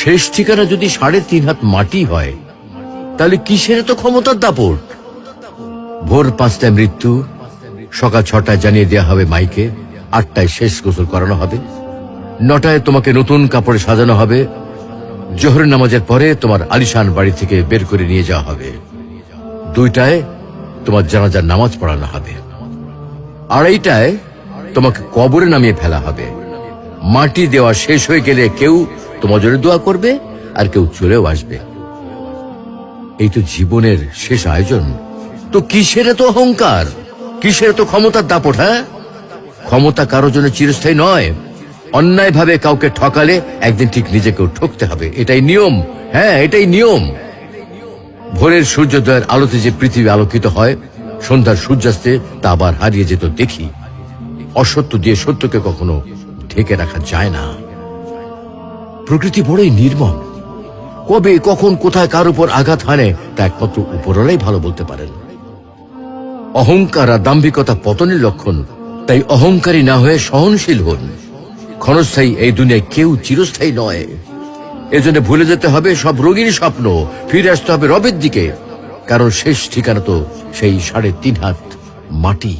শেষ ঠিকানা যদি 3.5 হাত মাটি হয়, তাহলে কিসের তো ক্ষমতার দাপট? ভোর 5টায় মৃত্যু, সকাল 6টায় জানিয়ে দেওয়া হবে মাইকে, 8টায় শেষ গোসল করানো হবে, 9টায় তোমাকে নতুন কাপড়ে সাজানো হবে, জোহরের নামাজের পরে তোমার আলিশান বাড়ি থেকে বের করে নিয়ে যাওয়া হবে, 2টায় তোমার জানাজার নামাজ পড়ানো হবে, 2:30টায় তোমাকে কবরে নামিয়ে ফেলা হবে। মাটি দেওয়া শেষ হয়ে গেলে কেউ তোমার জন্য দোয়া করবে, আর কেউ চলেও আসবে। এই তো জীবনের শেষ আয়োজন। তো কিসের তো অহংকার, কিসের তো ক্ষমতার দাপট? হ্যাঁ, ক্ষমতা কারোর জন্য চিরস্থায়ী নয়। অন্যায় ভাবে কাউকে ঠকালে একদিন ঠিক নিজেকেও ঠকতে হবে, এটাই নিয়ম। হ্যাঁ, এটাই নিয়ম। ভোরের সূর্যোদয়ের আলোতে যে পৃথিবী আলোকিত হয়, সন্ধ্যার সূর্যাস্তে তা আবার হারিয়ে যেত দেখি। অসত্য দিয়ে সত্যকে কখনো ঢেকে রাখা যায় না। প্রকৃতি বড়ই নির্মম। কবে কখন কোথায় কার উপর আঘাত হানে তা একমাত্র উপরওয়ালাই ভালো বলতে পারেন। অহংকার আর দাম্ভিকতা পতনের লক্ষণ, তাই অহংকারী না হয়ে সহনশীল হন। ক্ষণস্থায়ী এই দুনিয়ায় কেউ চিরস্থায়ী নয়। এজন্য ভুলে যেতে হবে সব রঙিন স্বপ্ন, ফিরে আসতে হবে রবের দিকে, কারণ শেষ ঠিকানা তো সেই 3.5 হাত মাটি।